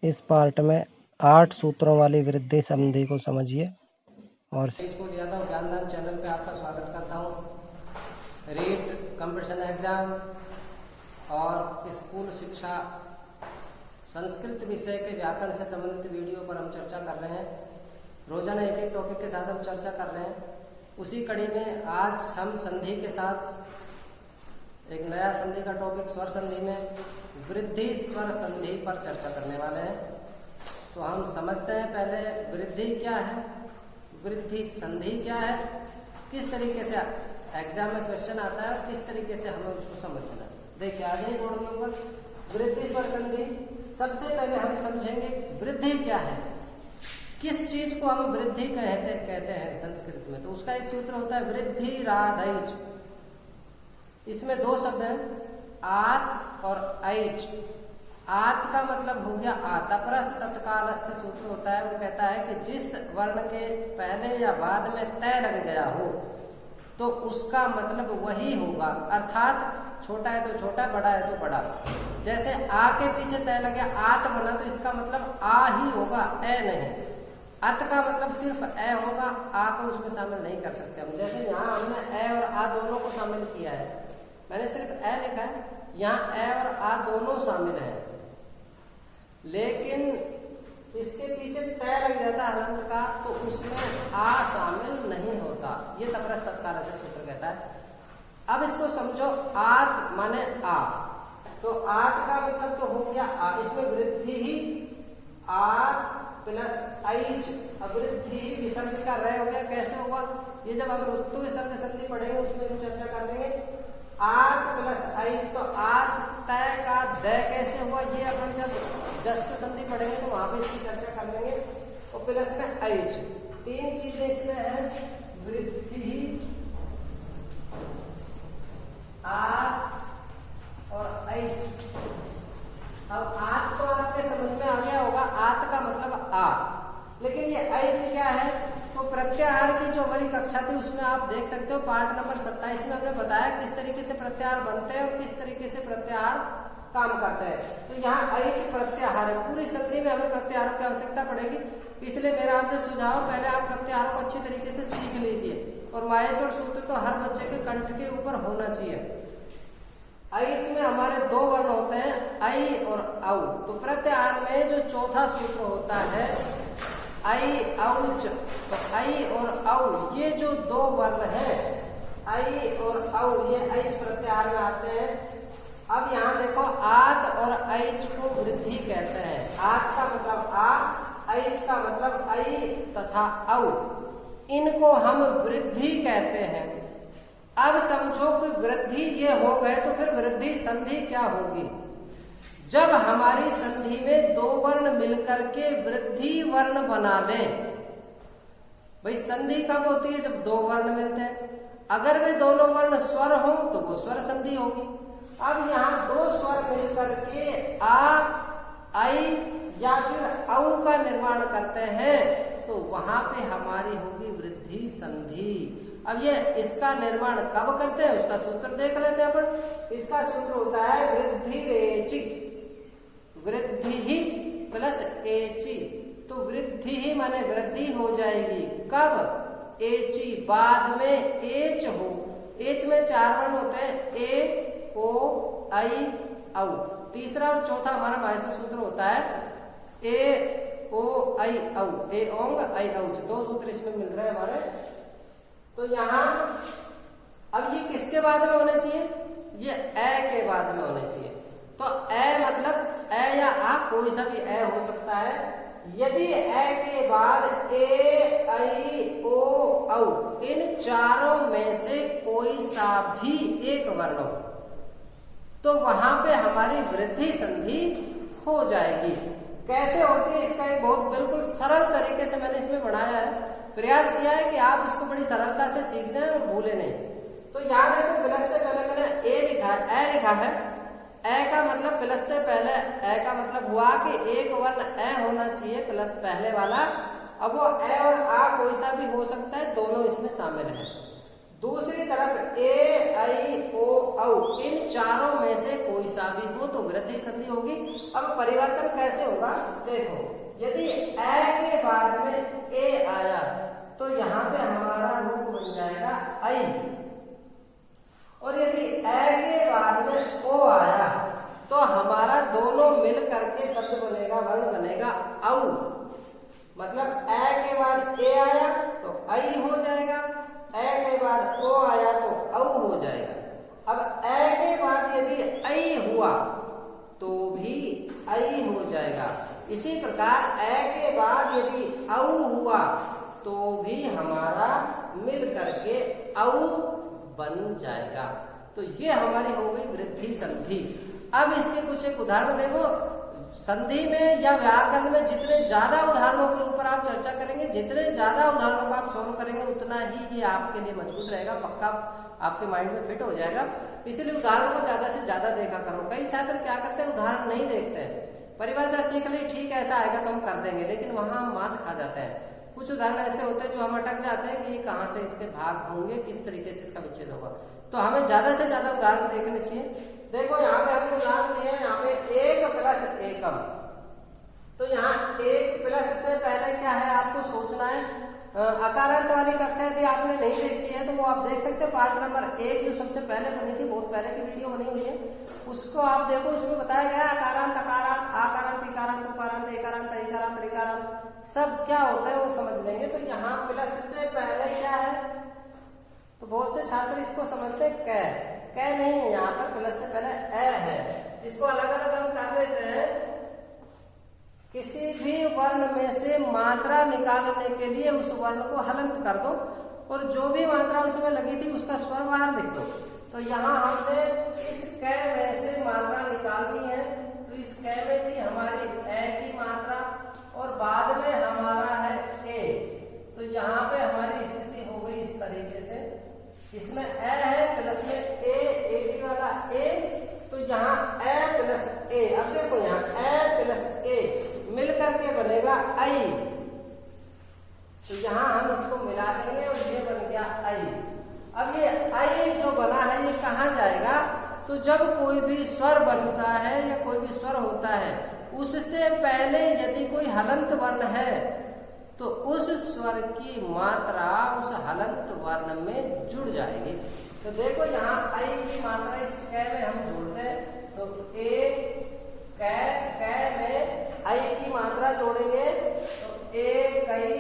इस पार्ट में 8 सूत्रों वाली वृद्धि संधि को समझिए। और स्कूल यादव ज्ञानदान चैनल पे आपका स्वागत करता हूँ। रीट कंपटीशन एग्जाम और स्कूल शिक्षा संस्कृत विषय के व्याकरण से संबंधित वीडियो पर हम चर्चा कर रहे हैं। रोजाना एक एक टॉपिक के साथ हम चर्चा कर रहे हैं। उसी कड़ी में आज हम संधि के साथ एक नया संधि का टॉपिक स्वर संधि में वृद्धि स्वर संधि पर चर्चा करने वाले हैं। तो हम समझते हैं पहले वृद्धि क्या है, वृद्धि संधि क्या है, किस तरीके से एग्जाम में क्वेश्चन आता है और किस तरीके से हमें उसको समझना है। देखिए आगे ही बोर्ड के ऊपर वृद्धि स्वर संधि। सबसे पहले हम समझेंगे वृद्धि क्या है, किस चीज को हम वृद्धि कहते हैं संस्कृत में। तो उसका एक सूत्र होता है वृद्धि राधैच। इसमें दो शब्द हैं, आत और ऐच। आत का मतलब हो गया आतपरस तत्काल से सूत्र होता है। वो कहता है कि जिस वर्ण के पहले या बाद में तय लग गया हो तो उसका मतलब वही होगा, अर्थात छोटा है तो छोटा, बड़ा है तो बड़ा। जैसे आ के पीछे तय लग गया आत बना तो इसका मतलब आ ही होगा, ए नहीं। अत का मतलब सिर्फ ए होगा, आ को उसमें शामिल नहीं कर सकते हम। जैसे यहाँ हमने ए और आ दोनों को शामिल किया है, मैंने सिर्फ ए लिखा है, यहाँ ए और आ दोनों शामिल हैं, लेकिन इसके पीछे तय लग जाता हलंत का तो उसमें आ शामिल नहीं होता। ये तपरस तत्काल से सूत्र कहता है। अब इसको समझो, आत माने आ, तो आत का मतलब तो हो गया आ। इसमें वृद्धि ही आत प्लस ऐच, वृद्धि ही विसर्ग का रह हो गया। कैसे होगा ये, जब हम ऋतु विसर्ग संधि पढ़ेंगे उसमें हम चर्चा कर लेंगे। आत प्लस ऐच, तो आत तय का द कैसे हुआ ये अपन जब जस्तु संधि पढ़ेंगे तो वहां पे इसकी चर्चा कर लेंगे। और प्लस में ऐच, तीन चीजें इसमें है, वृद्धि, आत और ऐच। अब आत तो आपके समझ में आ गया होगा, आत का मतलब आ, लेकिन ये ऐच क्या है। तो प्रत्याहार की जो हमारी कक्षा थी उसमें आप देख सकते हो पार्ट नंबर 27 में हमने बताया किस तरीके से प्रत्याहार बनते हैं और किस तरीके से प्रत्याहार काम करते हैं। तो यहाँ ऐच प्रत्याहार है। पूरी संधि में हमें प्रत्याहारों की आवश्यकता पड़ेगी, इसलिए मेरा आपसे सुझाव पहले आप प्रत्याहारों को अच्छी तरीके से सीख लीजिए। और माहेश्वर सूत्र तो हर बच्चे के कंठ के ऊपर होना चाहिए। ऐच में हमारे दो वर्ण होते हैं, ऐ और औ। तो प्रत्याहार में जो चौथा सूत्र होता है ऐ औच, तो ऐ और औ ये जो दो वर्ण हैं ऐ और औ, ये ऐच प्रत्याहार में आते हैं। अब यहाँ देखो आत और ऐच को वृद्धि कहते हैं। आत का मतलब आ, ऐच का मतलब ऐ तथा औ, इनको हम वृद्धि कहते हैं। अब समझो कि वृद्धि ये हो गए तो फिर वृद्धि संधि क्या होगी। जब हमारी संधि में दो वर्ण मिलकर के वृद्धि वर्ण बना लें। भाई संधि कब होती है, जब दो वर्ण मिलते हैं। अगर वे दोनों वर्ण स्वर हो तो वो स्वर संधि होगी। अब यहाँ दो स्वर मिलकर के आ, ऐ या फिर औ का निर्माण करते हैं तो वहां पे हमारी होगी वृद्धि संधि। अब ये इसका निर्माण कब करते हैं उसका सूत्र देख लेते हैं अपन। इसका सूत्र होता है वृद्धि रेचि, वृद्धि ही प्लस एची। तो वृद्धि ही माने वृद्धि हो जाएगी कब, एची, बाद में एच हो। एच में चार वर्ण होते हैं, ए, ओ, ऐ, औ। तीसरा और चौथा हमारा माहेश्वर सूत्र होता है ए, ओ, ऐ, औ। ए ओंग, ऐ औच, दो सूत्र इसमें मिल रहे हैं हमारे। तो यहाँ अब ये किसके बाद में होने चाहिए, ये ए के बाद में होने चाहिए। तो ए मतलब ए या आ, कोई सा भी ए हो सकता है। यदि ए के बाद ए, ऐ, ओ, औ इन चारों में से कोई सा भी एक वर्ण हो तो वहां पे हमारी वृद्धि संधि हो जाएगी। कैसे होती है इसका एक बहुत बिल्कुल सरल तरीके से मैंने इसमें बढ़ाया है। प्रयास किया है कि आप इसको बड़ी सरलता से सीख जाएं और भूले नहीं। तो यहाँ देखो प्लस से पहले मैंने ए लिखा है, ए लिखा है। ए का मतलब प्लस से पहले ए का मतलब हुआ कि एक वर्ण ए होना चाहिए प्लस पहले वाला। अब वो ए और आ कोई सा भी हो सकता है, दोनों इसमें शामिल है। दूसरी तरफ ए ऐ ओ औ इन चारों में से कोई सा भी हो तो वृद्धि संधि होगी। अब परिवर्तन कैसे होगा देखो, यदि ए के बाद में ए आया तो यहाँ पे हमारा रूप बन जाएगा ऐ, और यदि ए के बाद में ओ आया तो हमारा दोनों मिल करके शब्द बनेगा, वर्ण बनेगा औ। मतलब ए के बाद ए आया तो ऐ हो जाएगा, ए के बाद ओ आया तो औ हो जाएगा। अब ए के बाद यदि ऐ हुआ तो भी ऐ हो जाएगा। इसी प्रकार ए के बाद यदि औ हुआ तो भी हमारा मिल करके औ बन जाएगा। तो ये हमारी हो गई वृद्धि संधि। अब इसके कुछ एक उदाहरण देखो। संधि में या व्याकरण में जितने ज्यादा उदाहरणों के ऊपर आप चर्चा करेंगे, जितने ज्यादा उदाहरणों को आप सोल्व करेंगे, उतना ही ये आपके लिए मजबूत रहेगा, पक्का आपके माइंड में फिट हो जाएगा। इसलिए उदाहरणों को ज्यादा से ज्यादा देखा करो। कई छात्र क्या करते हैं, उदाहरण नहीं देखते हैं, परिभाषा सीख ली, ठीक है ऐसा आएगा तो हम कर देंगे, लेकिन वहां हम मात खा जाते हैं। कुछ उदाहरण ऐसे होते हैं जो हम अटक जाते हैं कि ये कहाँ से इसके भाग होंगे, किस तरीके से इसका विच्छेद होगा। तो हमें ज्यादा से ज्यादा उदाहरण देखने चाहिए। देखो यहाँ पे हमने उदाहरण लिया है, यहाँ पे एक प्लस एकम, तो यहाँ एक प्लस से पहले क्या है आपको सोचना है। अकारांत वाली कक्षा यदि आपने नहीं देखी है तो वो आप देख सकते हैं, पार्ट नंबर 1 जो सबसे पहले बनी थी, बहुत पहले की वीडियो बनी हुई है, उसको आप देखो। उसमें बताया गया अकारांत, अकारांत, आकारांत, इकारांत, उकारांत, एकारांत, इकारांत, रिकारांत सब क्या होता है वो समझ लेंगे। तो यहाँ प्लस से पहले क्या है, तो बहुत से छात्र इसको समझते हैं कै नहीं है, यहाँ पर प्लस से पहले ए है। इसको अलग अलग हम कर लेते हैं। किसी भी वर्ण में से मात्रा निकालने के लिए उस वर्ण को हलंत कर दो और जो भी मात्रा उसमें लगी थी उसका स्वर बाहर लिख दो। तो यहाँ हमने इस कै में से मात्रा निकालनी है, तो इस कै में थी हमारी ए की मात्रा और बाद में हमारा है ए। तो यहाँ पे हमारी स्थिति हो गई इस तरीके से, इसमें ए है प्लस में ए वाला ए, तो यहाँ ए प्लस ए। अब देखो यहाँ ए प्लस ए मिल करके बनेगा ऐ, तो यहाँ हम इसको मिला देंगे और ये बन गया ऐ। अब ये ऐ जो बना है ये कहाँ जाएगा, तो जब कोई भी स्वर बनता है या कोई भी स्वर होता है उससे पहले यदि कोई हलंत वर्ण है तो उस स्वर की मात्रा उस हलंत वर्ण में जुड़ जाएगी। तो देखो यहाँ ऐ की मात्रा इस कै में हम जोड़ते हैं, तो ए कै में ऐ की मात्रा जोड़ेंगे तो ए कई,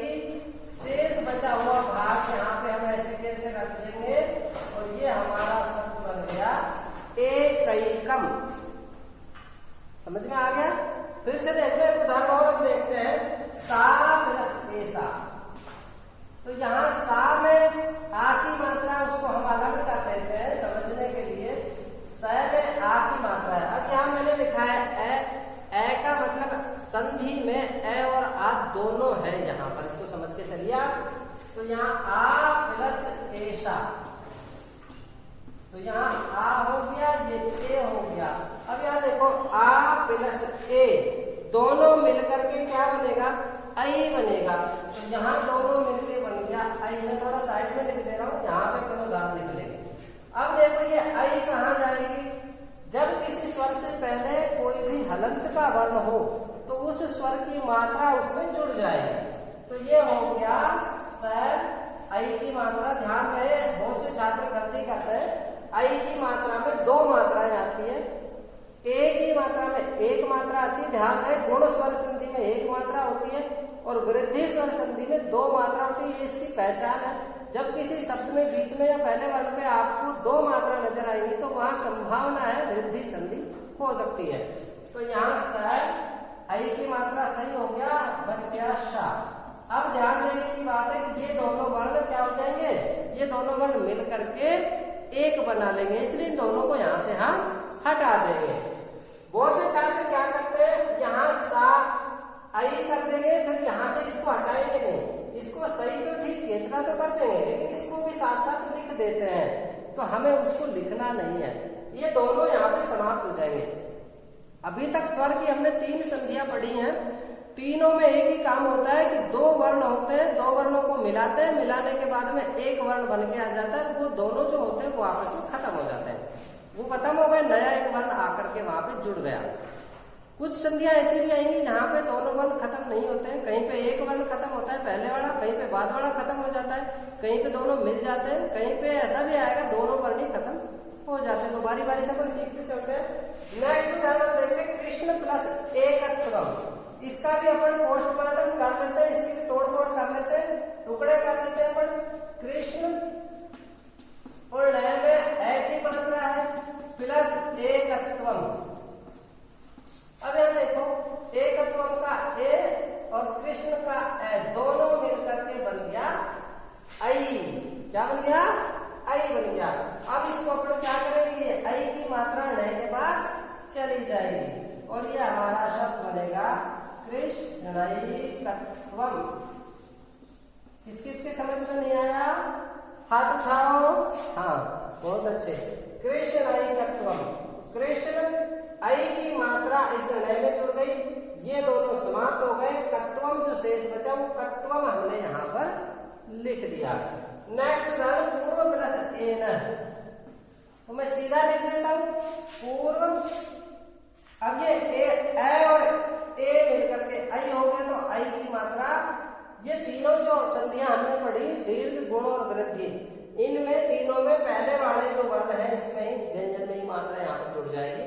शेष बचा हुआ भाग यहाँ पे हम ऐसे कैसे रख देंगे और ये हमारा शब्द बन गया एकैकम। समझ में आ गया। फिर से देखते हैं उदाहरण और देखते हैं, सा प्लस ऐसा। तो यहाँ सा में आ की मात्रा उसको हम अलग कर देते हैं समझने के लिए, स में आ की मात्रा है। अब यहाँ मैंने लिखा है ए का मतलब संधि में ए और आ दोनों है यहाँ पर, इसको समझ के चलिए आप। तो यहाँ आ प्लस ऐसा, तो यहाँ आ हो गया, ये ए हो गया। अब यहाँ देखो आ प्लस ए दोनों मिलकर के क्या बनेगा, ऐ बनेगा। तो यहाँ दोनों मिलके बन गया ऐ। मैं थोड़ा साइड में लिख दे रहा हूँ, यहाँ पे कोई उदाहरण लिख लेंगे। अब देखो ये ऐ कहाँ जाएगी, जब किसी स्वर से पहले कोई भी हलंत का वर्ण हो तो उस स्वर की मात्रा उसमें जुड़ जाएगी। तो ये हो गया सर ऐ की मात्रा। ध्यान रहे बहुत से छात्र गलती करते हैं, ऐ की मात्रा में दो मात्राएं आती है, ए की मात्रा में एक मात्रा आती है। ध्यान रहे गुण स्वर संधि में एक मात्रा होती है और वृद्धि स्वर संधि में दो मात्रा होती है, ये इसकी पहचान है। जब किसी शब्द में बीच में या पहले वर्ण पे आपको दो मात्रा नजर आएंगी तो वहां संभावना है वृद्धि संधि हो सकती है। तो यहाँ सर ऐ की मात्रा सही हो गया, बच गया शा। अब ध्यान देने की बात है कि ये दोनों वर्ण क्या हो जाएंगे, ये दोनों वर्ण मिल करके एक बना लेंगे, इसलिए इन दोनों को यहाँ से हम हटा देंगे। बहुत से छात्र क्या करते हैं, यहाँ सा ऐ कर देंगे, फिर यहाँ से इसको हटाएंगे नहीं, इसको सही तो ठीक इतना तो कर देंगे लेकिन इसको भी साथ साथ लिख देते हैं, तो हमें उसको लिखना नहीं है। ये दोनों यहाँ पे समाप्त हो जाएंगे। अभी तक स्वर की हमने 3 संधियां पढ़ी हैं। तीनों में एक ही काम होता है कि दो वर्ण होते हैं, दो वर्णों को मिलाते हैं, मिलाने के बाद में एक वर्ण बन के आ जाता है, वो दोनों जो होते हैं वो आपस में खत्म हो जाते हैं, वो खत्म हो गए, नया एक वर्ण आकर के वहां पे जुड़ गया। कुछ संधियां ऐसी भी आएंगी जहां पे दोनों वर्ण खत्म नहीं होते हैं, कहीं पे एक वर्ण खत्म होता है पहले वाला, कहीं पे बाद वाला खत्म हो जाता है, कहीं पे दोनों मिल जाते हैं, कहीं पे ऐसा भी आएगा दोनों वर्ण ही खत्म हो जाते हैं। तो बारी बारी से अपन सीखते चलते हैं। नेक्स्ट उदाहरण देखते हैं, कृष्ण प्लस एकत्वम। इसका भी अपन पोस्टमार्टम कर लेते हैं, इसकी भी तोड़फोड़ कर लेते हैं, टुकड़े कर लेते हैं अपन। कृष्ण और लय में ए की मात्रा है प्लस एकत्वम। अब यहां देखो, एकत्वम का ए और कृष्ण का ए दोनों मिलकर के बन गया आई। क्या बन गया? आई बन गया। अब इसको अपन क्या करेंगे, ये आई की मात्रा लय के पास चली जाएगी और ये हमारा शब्द बनेगा कृष्णैकत्वम। किस किस के समझ में नहीं आया? हाथ उठाओ। हाँ, बहुत अच्छे। कृष्णैकत्वम, कृष्ण आई की मात्रा इस लय में जुड़ गई, ये दोनों समाप्त हो गए, कत्वम जो शेष बचा वो कत्वम हमने यहाँ पर लिख दिया। नेक्स्ट उदाहरण, पूर्व प्लस एन। तो मैं सीधा लिख देता हूं पूर्व। अब ये ए और ए मिलकर के आई हो गया, तो आई की मात्रा, ये तीनों जो संधियां हमने पढ़ी, दीर्घ, गुण और वृद्धि, इनमें तीनों में पहले वाले जो वर्ण है इसमें ही व्यंजन में ही मात्रा यहाँ पर जुड़ जाएगी।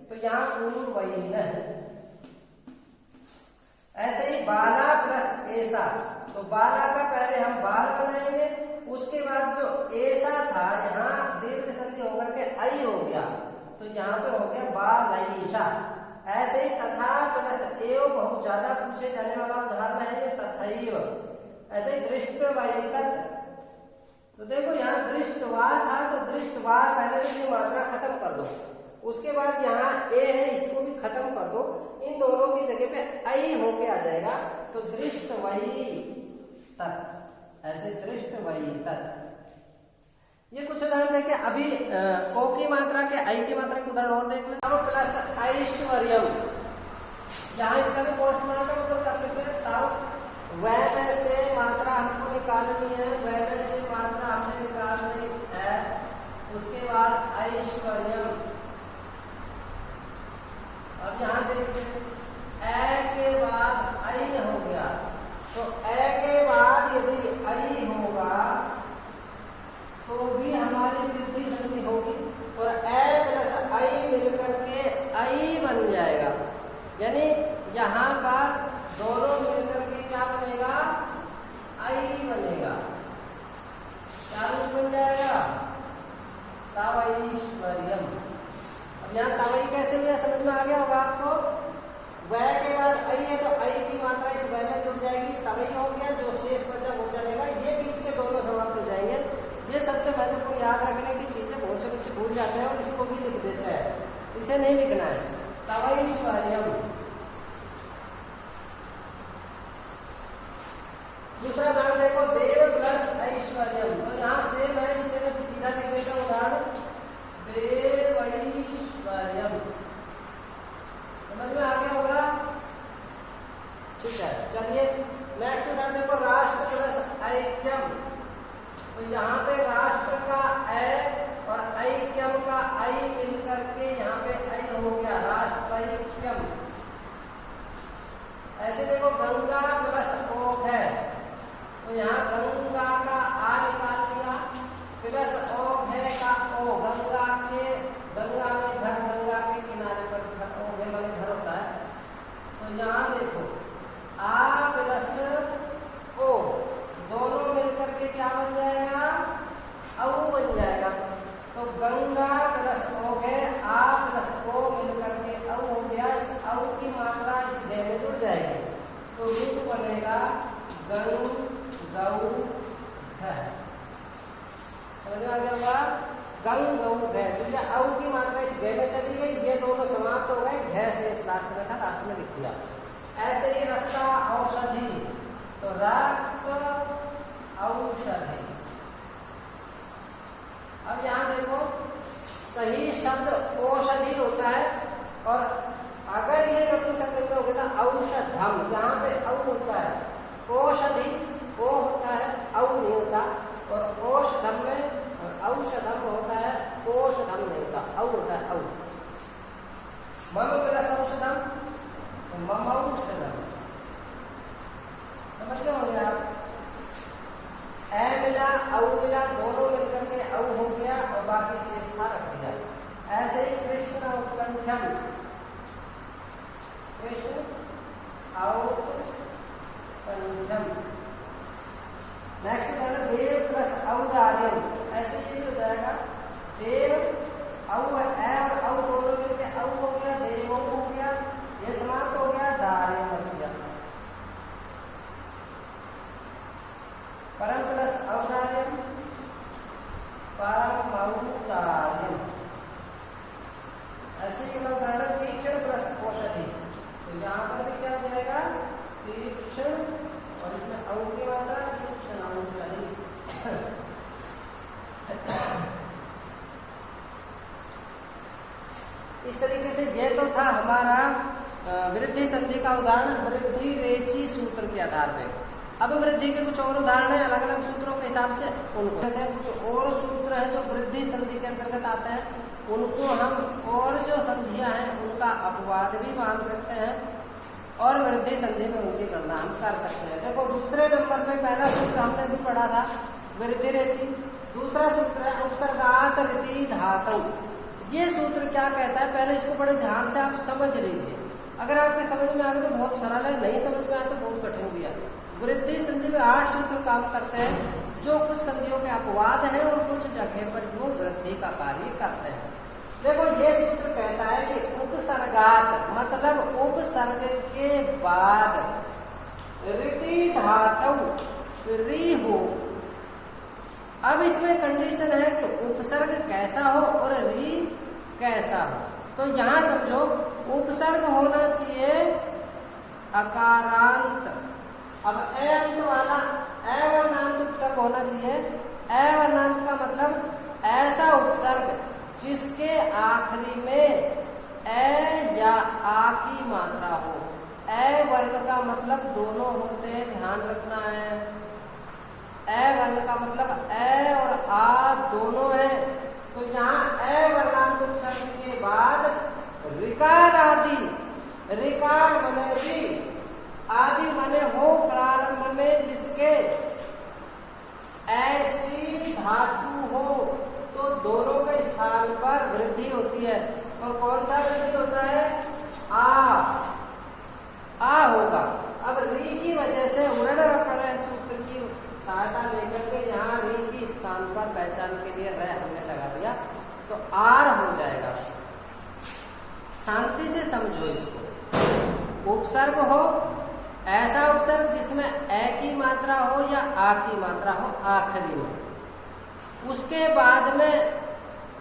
तो यहाँ पूर्व वही है। ऐसे ही बाला प्लस ऐसा, तो बाला का पहले हम बाल बनाएंगे, उसके बाद जो ऐसा था यहाँ दीर्घ संधि होकर के आई हो गया, तो यहाँ पे हो गया बालईशा। ऐसे ही तथा प्लस एव, बहुत ज्यादा पूछे जाने वाला उदाहरण है ये तथैव। ऐसे ही दृष्टवैकत, तो देखो यहाँ दृष्टवा था, तो दृष्टवा पहले तो ये मात्रा खत्म कर दो, उसके बाद यहाँ ए है, इसको भी खत्म कर दो, इन दोनों की जगह पे आई होके आ जाएगा, तो दृष्टवई तत्। ऐसे दृष्टवई तत्। ये कुछ उदाहरण देखे। अभी ओ की मात्रा के आई की मात्रा के उदाहरण और देख ले। अब प्लस ऐश्वर्यम, यहाँ इसका भी पोस्टमार्टम कर लेते हैं। तब वह में से मात्रा हमको निकालनी है, वह में से मात्रा हमने निकाल दी है, उसके बाद ऐश्वर्यम। अब यहाँ देखिए, ए के बाद आई हो गया, तो ए के बाद यदि आई होगा तो भी हमारी वृद्धि संधि होगी और ए प्लस आई मिलकर के आई बन जाएगा। यानी यहाँ पर दोनों मिलकर के क्या बनेगा? आई बनेगा। क्या रूप बन जाएगा? तवैश्वर्यम। अब यहाँ तवई कैसे हुआ समझ में आ गया होगा आपको। वह के बाद आई है, तो आई की मात्रा इस वह में जुड़ जाएगी, तवई हो गया, जो शेष बचा वो चलेगा, ये बीच के दोनों समाप्त हो जाएंगे। ये सबसे महत्वपूर्ण याद रखने की चीजें, बहुत से बच्चे भूल जाते हैं और इसको भी लिख देते हैं, इसे नहीं लिखना है। तवैश्वर्यम। दूसरा उदाहरण देखो, देव प्लस ऐश्वर्यम। तो यहाँ सेम है, इसलिए मैं सीधा लिख देता हूँ उदाहरण, देवैश्वर्यम। समझ में आ गया होगा? ठीक है, चलिए नेक्स्ट उदाहरण देखो, राष्ट्र प्लस ऐक्यम। तो यहाँ पे राष्ट्र का ए और ऐक्यम का आई मिलकर के यहाँ पे आई हो गया, राष्ट्रैक्यम। ऐसे देखो, गंगा प्लस ओक है, तो यहाँ गंगा का आ निकाल दिया, प्लस ओक है का ओ, गंगा के, गंगा में घर, गंगा के किनारे पर घर, ओक है माने घर होता है। तो यहाँ देखो, आ प्लस ओ दोनों मिलकर के क्या बन जाएगा? औ बन जाएगा। तो गंगा प्लस ओ है, आ प्लस ओ मिलकर के औ हो गया, इस औ की मात्रा इस गै में जुड़ जाएगी, तो रूप बनेगा गंग गौ घ। समझ में आ गया होगा? गंग गौ घ। तो ये औ की मात्रा इस गै में चली गई, ये दोनों समाप्त हो गए, घ से इस लास्ट में था, लास्ट में लिख दिया। ऐसे ही रक्त औषधि, तो रक्त औषधि। अब यहाँ देखो, सही शब्द औषधि होता है, और अगर ये नपुंसकलिंग में हो गया था औषधम, यहाँ इस तरीके से ये तो था हमारा वृद्धि संधि का उदाहरण वृद्धि रेची सूत्र के आधार पे। अब वृद्धि के कुछ और उदाहरण है अलग अलग सूत्रों के हिसाब से, उनको कुछ और सूत्र है जो वृद्धि संधि के अंतर्गत आते हैं, उनको हम और जो संधियां हैं उनका अपवाद भी मान सकते हैं और वृद्धि संधि में उनकी गणना हम कर सकते हैं। देखो दूसरे नंबर पे पहला सूत्र हमने भी पढ़ा था वृद्धि रेची, दूसरा सूत्र है उपसर्गात रीति धातु। ये सूत्र क्या कहता है, पहले इसको बड़े ध्यान से आप समझ लीजिए। अगर आपके समझ में आ गया तो बहुत सरल है, नहीं समझ में आया तो बहुत कठिन भी है। वृद्धि संधि में 8 सूत्र काम करते हैं जो कुछ संधियों के अपवाद हैं और कुछ जगह पर वो वृद्धि का कार्य करते हैं। देखो ये सूत्र कहता है कि उपसर्गात मतलब उपसर्ग के बाद रीति धातु री हो। अब इसमें कंडीशन है कि उपसर्ग कैसा हो और री कैसा हो। तो यहां समझो उपसर्ग होना चाहिए अकारांत। अब ए अंत वाला अवर्णांत उपसर्ग होना चाहिए। अवर्णांत का मतलब ऐसा उपसर्ग जिसके आखिरी में ए या आ की मात्रा हो। ए वर्ण का मतलब दोनों होते हैं, ध्यान रखना है। ए वर्ण का मतलब ए और आ दोनों है। तो यहाँ ए वर्णांत उपसर्ग के बाद ऋकार आदि, ऋकार माने री, आदि माने हो प्रारंभ में जिसके ऐसी धातु हो, तो दोनों के स्थान पर वृद्धि होती है। और कौन सा वृद्धि होता है, आ होगा। अब री की वजह से उरण रपण सूत्र की सहायता लेकर के यहाँ री की स्थान पर पहचान के लिए रह हमने लगा दिया, तो आर हो जाएगा। शांति से समझो इसको। उपसर्ग हो ऐसा उपसर्ग जिसमें ए की मात्रा हो या आ की मात्रा हो आखिरी में, उसके बाद में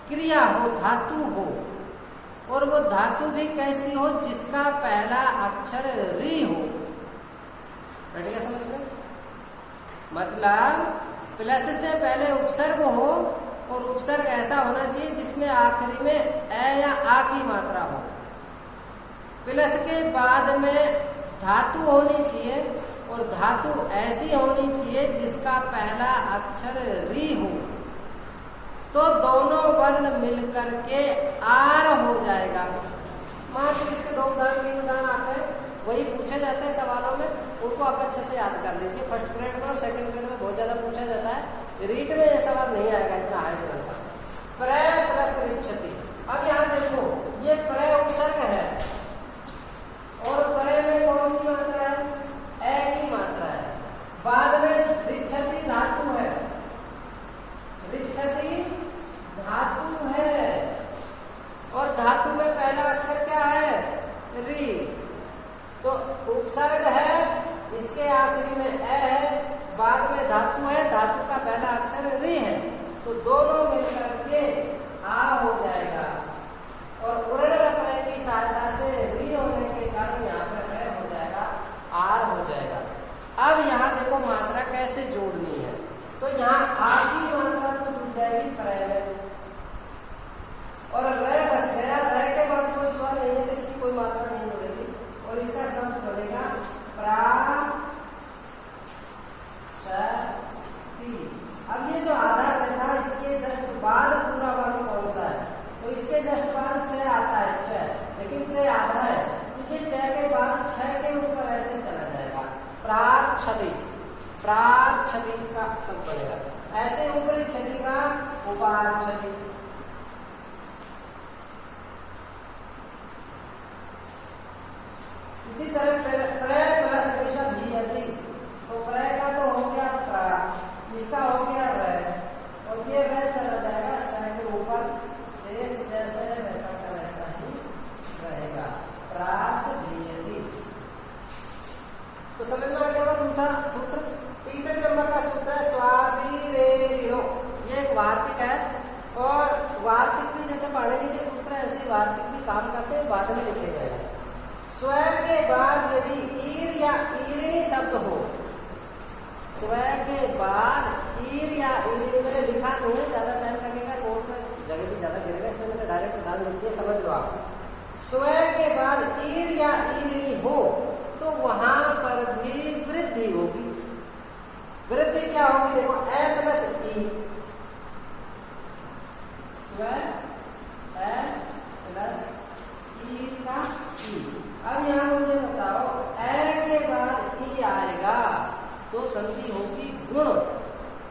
क्रिया हो, धातु हो, और वो धातु भी कैसी हो जिसका पहला अक्षर री हो। बैठ गया समझ में? मतलब प्लस से पहले उपसर्ग हो और उपसर्ग ऐसा होना चाहिए जिसमें आखिरी में ए या आ की मात्रा हो। प्लस के बाद में धातु होनी चाहिए और धातु ऐसी होनी चाहिए जिसका पहला अक्षर री हो। तो दोनों वर्ण मिलकर के आर हो जाएगा। मात्र इसके 2 उदाहरण 3 उदाहरण आते हैं, वही पूछे जाते हैं सवालों में, उनको आप अच्छे से याद कर लीजिए। फर्स्ट ग्रेड में और सेकंड ग्रेड में बहुत ज्यादा पूछा जाता है, रीट में ये सवाल नहीं आएगा इतना हाई लेवल का। प्रय प्लस रिच्छति। अब यहाँ देखो ये प्रय उपसर्ग है और प्रय में कौन सी मात्रा है, ए की मात्रा है। बाद में रिच्छति धातु है, रिच्छति धातु है और धातु में पहला अक्षर क्या है, री। तो उपसर्ग है, इसके आखिरी में ए है, बाद में धातु है, धातु का पहला अक्षर री है, तो दोनों मिलकर के आ हो जाएगा। और उरण रपय की सहायता से री होने के कारण यहाँ पर रे हो जाएगा, आर हो जाएगा। अब यहाँ देखो मात्रा कैसे जोड़नी है। तो यहाँ आ की मात्रा तो जुड़ जाएगी प्रय में और रे बच गया। रे के बाद कोई स्वर नहीं है तो इसकी कोई मात्रा नहीं जुड़ेगी और इसका शब्द बनेगा प्रा टी। अब ये जो आधार था इसके जस्ट बाद पूरा वर्ण कौन सा है, तो इसके जस्ट बाद च आता है, च, लेकिन च आधा है क्योंकि च के बाद छ के ऊपर ऐसे चला जाएगा। प्राक्षति, प्राक्षति इसका शब्द बनेगा। ऐसे ऊपरी क्षति का उपाक्षति। इसी तरह प्रय प्लस ऋषभ भी यदि, तो प्रय का तो हो गया प्रा, इसका हो गया रय और ये रय चला जाएगा श के ऊपर, शेष जैसे वैसा का वैसा ही रहेगा। प्राक्ष भी यदि। तो समझ में आ गया दूसरा सूत्र। तीसरे नंबर का सूत्र है स्वाभिरेरिणो। ये एक वार्तिक है और वार्तिक भी जैसे पाणिनि के सूत्र है ऐसे वार्तिक भी काम करते हैं, बाद में लिखे गए। स्व के बाद यदि ईर या ईरिणी शब्द हो, स्व के बाद ईर या ईरिणी, मैंने लिखा नहीं है, ज्यादा टाइम लगेगा, कोर्ट में जगह भी ज्यादा गिरेगा, इसलिए मैंने डायरेक्ट उदाहरण लिख दिया, समझ लो आप। स्वयं के बाद ईर या ईरणी हो तो वहां पर भी वृद्धि होगी। वृद्धि क्या होगी? देखो ए प्लस ई, स्वयं ए प्लस ई का ई। अब यहां मुझे बताओ ए के बाद ई आएगा तो संधि होगी गुण,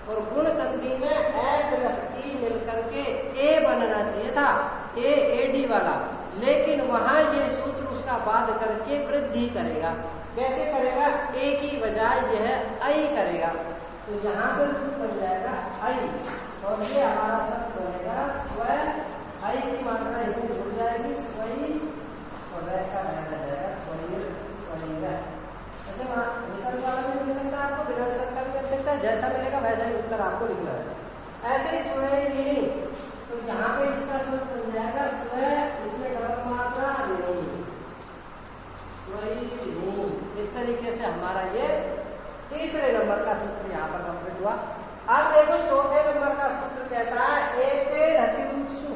और गुण संधि में ए प्लस ई मिलकर के ए बनना चाहिए था, ए एडी वाला, लेकिन वहां ये सूत्र उसका बाध करके वृद्धि करेगा। कैसे करेगा? ए की बजाय यह आई करेगा, तो यहाँ पर रूप बन जाएगा आई, और ये हमारा शब्द बनेगा स्वयं। आई की मात्रा इसमें जुड़ जाएगी, स्वयं और रेखा रह जाएगा स्वयं स्वयं। ऐसे विसर्ग वाला भी मिल सकता है आपको, बिना विसर्ग का भी मिल सकता है, जैसा मिलेगा वैसा ही उत्तर आपको लिखना है। ऐसे ही स्वयं, तो यहाँ पे इसका शब्द बन जाएगा स्वयं, इसमें डबल मात्रा नहीं, स्वयं। इस तरीके से हमारा ये तीसरे नंबर का सूत्र यहाँ पर कंप्लीट हुआ। अब देखो चौथे नंबर का सूत्र कहता है एते रतिरूपसु।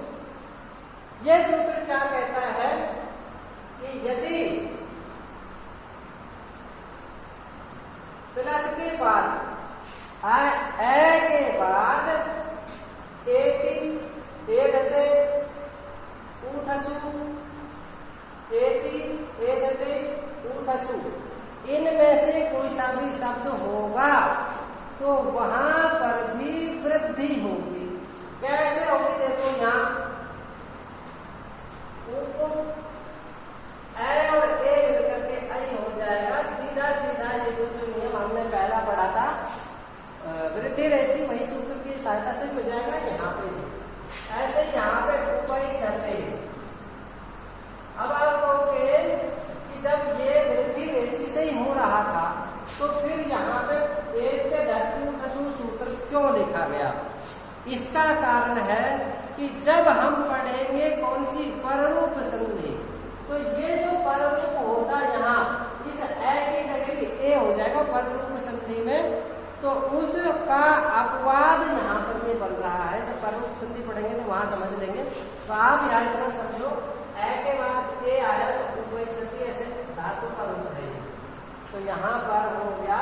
ये सूत्र क्या कहता है कि यदि प्लस के बाद ए के बाद एति एदते ऊठसु, एति एदते ऊठसु, इनमें से कोई सा भी शब्द होगा तो वहां पर भी वृद्धि होगी। कैसे होगी? देखो यहाँ ए और ए मिलकर के आई हो जाएगा, सीधा सीधा ये जो नियम हमने पहला पढ़ा था वृद्धि रेखी, वही सूत्र की सहायता से हो जाएगा यहाँ पे। ऐसे यहाँ पे उपई धरते। अब आप कहोगे कि जब ये वृद्धि रेखी से ही हो रहा था तो फिर यहाँ पे एक के धरती सूत्र क्यों लिखा गया? इसका कारण है कि जब हम पढ़ेंगे कौन सी पररूप संधि, तो ये जो पररूप होता यहाँ इस ए की जगह भी ए हो जाएगा पररूप संधि में, तो उसका अपवाद यहाँ पर ये बन रहा है। जब पररूप संधि पढ़ेंगे तो वहां समझ लेंगे। तो आप यहाँ इतना समझो, ए के बाद ए आया तो उपस्थिति ऐसे धातु का रूप है, तो यहाँ पर हो गया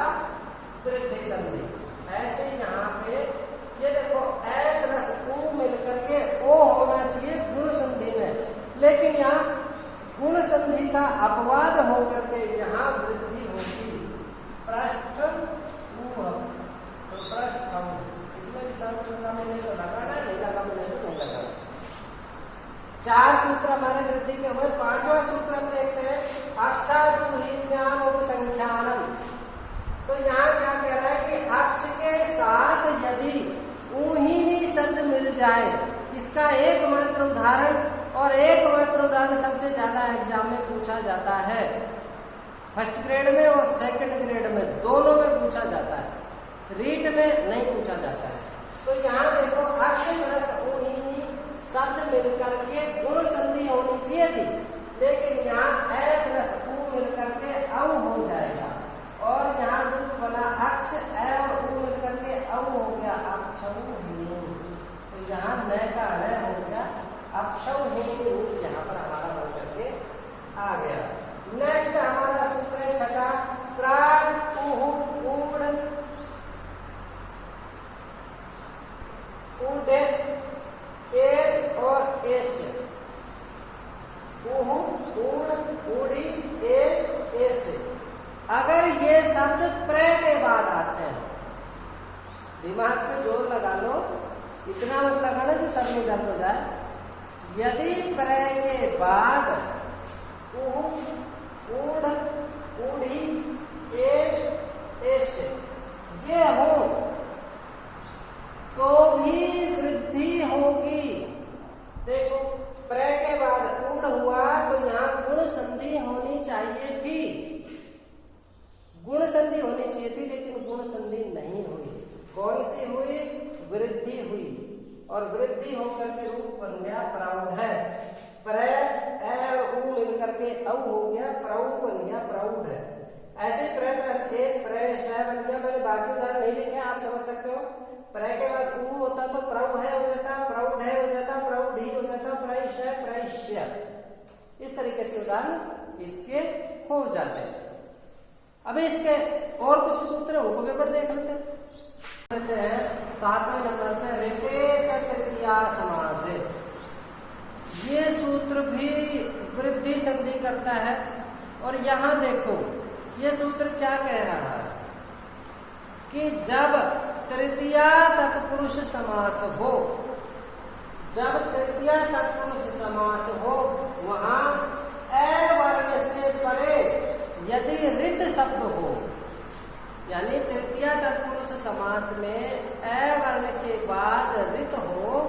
वृद्धि संधि। ऐसे यहाँ पे ये देखो ए प्लस ऊ मिलकर के ओ होना चाहिए गुण संधि में, लेकिन यहाँ गुण संधि का अपवाद होकर के यहाँ वृद्धि होगी। पृष्ठम ऊहम, तो पृष्ठम, इसमें भी शब्द लगा मिले तो लगाना, नहीं लगा मिले तो नहीं लगाना। चार सूत्र हमारे वृद्धि के हुए। पांचवा सूत्र हम देखते हैं अक्षादुहीन्याम उपसंख्यानम। तो यहाँ क्या कह रहा है कि अक्ष के साथ यदि ऊहिनी शब्द मिल जाए, इसका एकमात्र उदाहरण, और एकमात्र उदाहरण सबसे ज्यादा एग्जाम में पूछा जाता है, फर्स्ट ग्रेड में और सेकंड ग्रेड में दोनों में पूछा जाता है, रीट में नहीं पूछा जाता है। तो यहाँ देखो अक्ष प्लस ऊहिनी शब्द मिलकर के गुण संधि होनी चाहिए थी, लेकिन यहाँ ए प्लस ऊ मिलकर के औ हो जाएगा, और यहाँ रूप बना अक्ष ए और ऊ मिलकर के औ हो गया अक्षौहिणी। तो यहाँ न का न हो गया अक्षौहिणी रूप यहाँ पर हमारा बन करके आ गया। नेक्स्ट हमारा सूत्र है छठा प्राग उह ऊढ़ उडे एस और एस। उह ऊढ़ ऊढ़ी एस एस। अगर ये शब्द प्र के बाद आते हैं, दिमाग पे जोर लगा लो, इतना मत लगाना जो सर में दर्द हो जाए। यदि प्र के बाद उह ऊढ़ ऊढ़ी एस एस ये हो तो भी वृद्धि होगी। देखो प्र के बाद ऊढ़ हुआ तो यहाँ गुण संधि होनी चाहिए थी, गुण संधि होनी चाहिए थी, लेकिन गुण संधि नहीं हुई। कौन सी हुई? वृद्धि हुई, और वृद्धि होकर के रूप बन गया प्रौढ़ है। प्र ए और ऊ मिलकर के औ हो गया प्रौ बन गया प्रौढ़ है। ऐसे प्र प्लस एस प्र बन गया। मैंने बाकी उदाहरण नहीं लिखे, आप समझ सकते हो। प्र के बाद ऊ होता तो प्रौ है हो जाता, प्रौढ़ है हो जाता, प्रौढ़ी हो जाता, प्रैश प्रैश्य। इस तरीके से उदाहरण इसके हो जाते हैं। अभी इसके और कुछ सूत्र उनको पेपर देख लेते हैं। 7वें नंबर पे ऋते च तृतीया समास है। ये सूत्र भी वृद्धि संधि करता है। और यहां देखो ये सूत्र क्या कह रहा है कि जब तृतीया तत्पुरुष समास हो, जब तृतीया तत्पुरुष समास हो वहां ए वर्ण से परे यदि ऋत शब्द हो, यानी तृतीया तत्पुरुष समास में ए वर्ण के बाद ऋत हो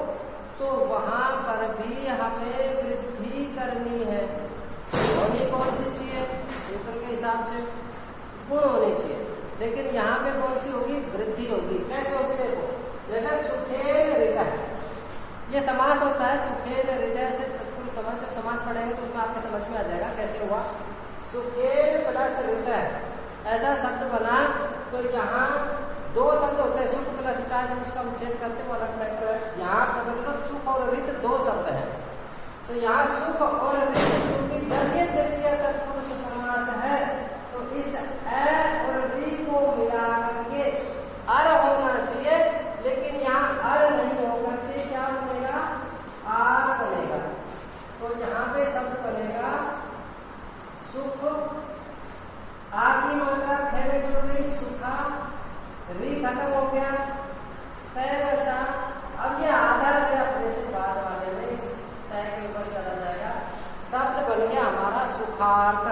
तो वहां पर भी हमें वृद्धि करनी है। होनी कौन सी चाहिए? सूत्र के हिसाब से गुण होनी चाहिए, लेकिन यहाँ पे कौन सी होगी? वृद्धि होगी। कैसे होगी? देखो, जैसे सुखेन हृदय, ये समास होता है सुखेन हृदय से तत्पुरुष समास। जब समास पढ़ेंगे तो उसमें आपके समझ में आ जाएगा कैसे हुआ। सुखेन प्लस हृदय ऐसा शब्द बना, तो यहाँ दो शब्द होते हैं, सुख प्लस टा, जब उसका विच्छेद करते हैं वो अलग मैटर है। यहाँ आप समझ लो सुख और ऋत दो शब्द हैं, तो यहाँ सुख और ऋत क्योंकि जब ये तृतीय तत्पुरुष समास है तो इस ए और री को मिला करके अर होना चाहिए, लेकिन यहाँ अर नहीं होकर के क्या बनेगा? आर बनेगा। तो यहाँ पे शब्द बनेगा सुख, आ की मात्रा खे में जुड़ गई, सुखा, री खत्म हो गया, तय बचा। अब ये आधार है अपने से बाद वाले में इस तय के ऊपर चला जाएगा, शब्द बन गया हमारा सुखार्थ।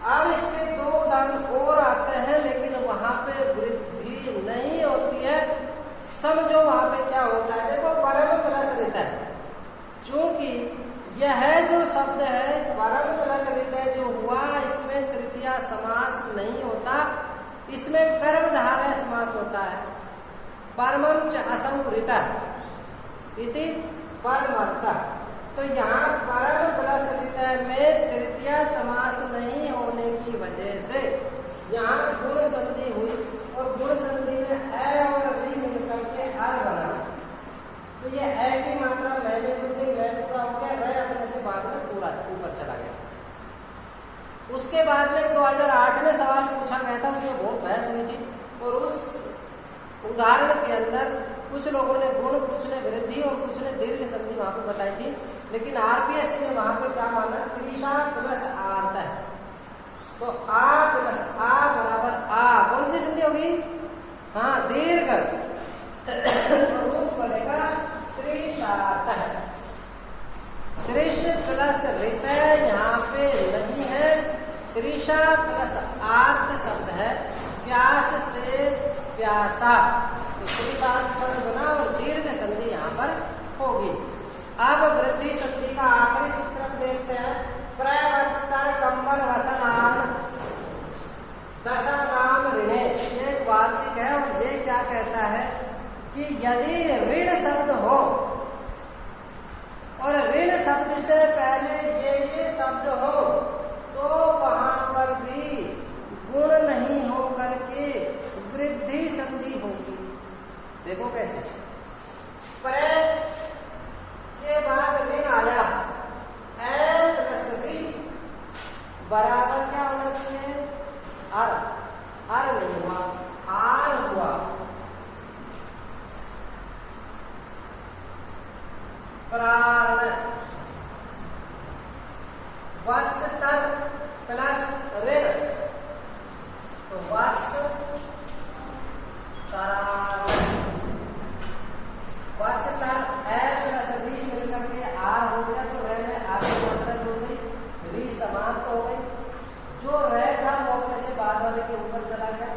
अब इसके दो उदाहरण और आते हैं, लेकिन वहां पे वृद्धि नहीं होती है। समझो वहां पे क्या होता है। देखो परम प्लस ऋत है, चूंकि यह जो शब्द है परम प्लस ऋत जो हुआ, इसमें तृतीया समास नहीं होता, इसमें कर्मधारय समास होता है। परमं च असंवृता इति परमर्थ। तो यहाँ परम प्लस ऋत में तृतीया समास नहीं होने की वजह से यहाँ गुण संधि हुई, और गुण संधि में ए और री मिलकर के अर बना। तो ये ए की मात्रा मैं में जुड़ गई, मैं पूरा हो गया, रे अपने से बाद में पूरा ऊपर चला गया। उसके बाद में 2008 में सवाल पूछा गया था, उसमें बहुत बहस हुई थी, और उस उदाहरण के अंदर कुछ लोगों ने गुण, कुछ ने वृद्धि और कुछ ने दीर्घ संधि वहां पे बताई थी। लेकिन आरपीएस ने वहां पे क्या माना? त्रिशा प्लस आर्त है, तो आ प्लस आ बराबर आ, कौन सी संधि होगी? हाँ, दीर्घ, तो रूप बनेगा त्रिशार्त है। त्रिश प्लस ऋत यहाँ पे नहीं है, त्रिशा प्लस आर्त शब्द है, प्यास से प्यासा, तो त्रिशार्त शब्द बना और दीर्घ संधि यहाँ पर होगी। अब वृद्धि संधि का आखिरी सूत्र देखते हैं। प्रवस्तर कंबल वसनान दशा नाम ऋणे, एक वार्तिक है और ये क्या कहता है कि यदि ऋण शब्द हो और ऋण शब्द से पहले ये शब्द हो तो वहां पर भी गुण नहीं हो करके वृद्धि संधि होगी। देखो कैसे, प्रे के बाद ऋण आया, ए प्लस री बराबर क्या होना चाहिए? अर, अर नहीं हुआ, आर हुआ। प्राण, वत्सतर प्लस ऋण, तो वत्स तराण, वत्सतर ए प्लस री मिलकर के आर हो गया, तो रे में आर की मात्रा जुड़ गई, री समाप्त हो गई। जो रे था वो अपने से बाद वाले के ऊपर चला गया।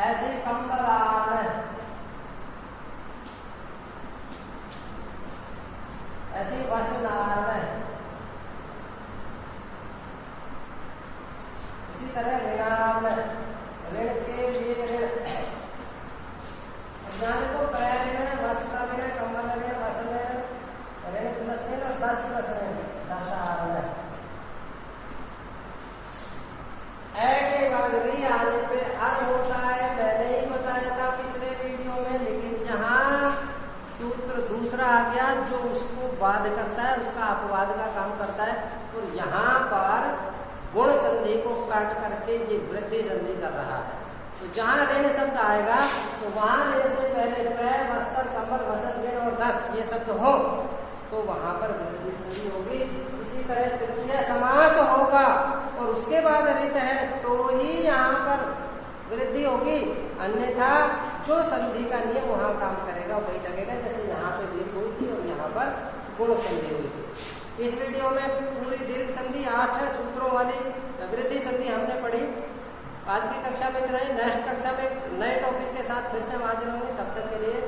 ऐसे ही कंबलार्ण, ऐसे ही वसनार्ण, इसी तरह ऋणार्ण, ऋण के लिए ऋण। यहाँ देखो ऋण, वस्त्र ऋण, कंबल ऋण, वसन ऋण, ऋण प्लस ऋण और 10 प्लस ऋण, दशार्ण। ए के बाद री आने पे अर होता है, मैंने ही बताया था पिछले वीडियो में, लेकिन यहाँ सूत्र दूसरा आ गया जो उसको वाद करता है, उसका अपवाद का काम करता है। और यहाँ पर गुण संधि को काट करके ये वृद्धि संधि कर रहा है। तो जहाँ ऋण शब्द आएगा तो वहाँ ऋण से पहले प्रय, वस्त्र, कंबल, वसन, ऋण और दस ये शब्द हो तो वहाँ पर वृद्धि संधि होगी। इसी तरह तृतीय समास होगा और उसके बाद ऋत है तो ही यहाँ पर वृद्धि होगी, अन्यथा जो संधि का नियम वहाँ काम करेगा वही लगेगा। जैसे यहाँ पे दीर्घ हुई थी और यहाँ पर गुण संधि हुई थी। इस वीडियो में पूरी दीर्घ संधि 8 सूत्रों वाली वृद्धि संधि हमने पढ़ी। आज की कक्षा में इतना ही। नेक्स्ट कक्षा में एक नए टॉपिक के साथ फिर से हम हाजिर होंगे। तब तक के लिए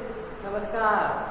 नमस्कार।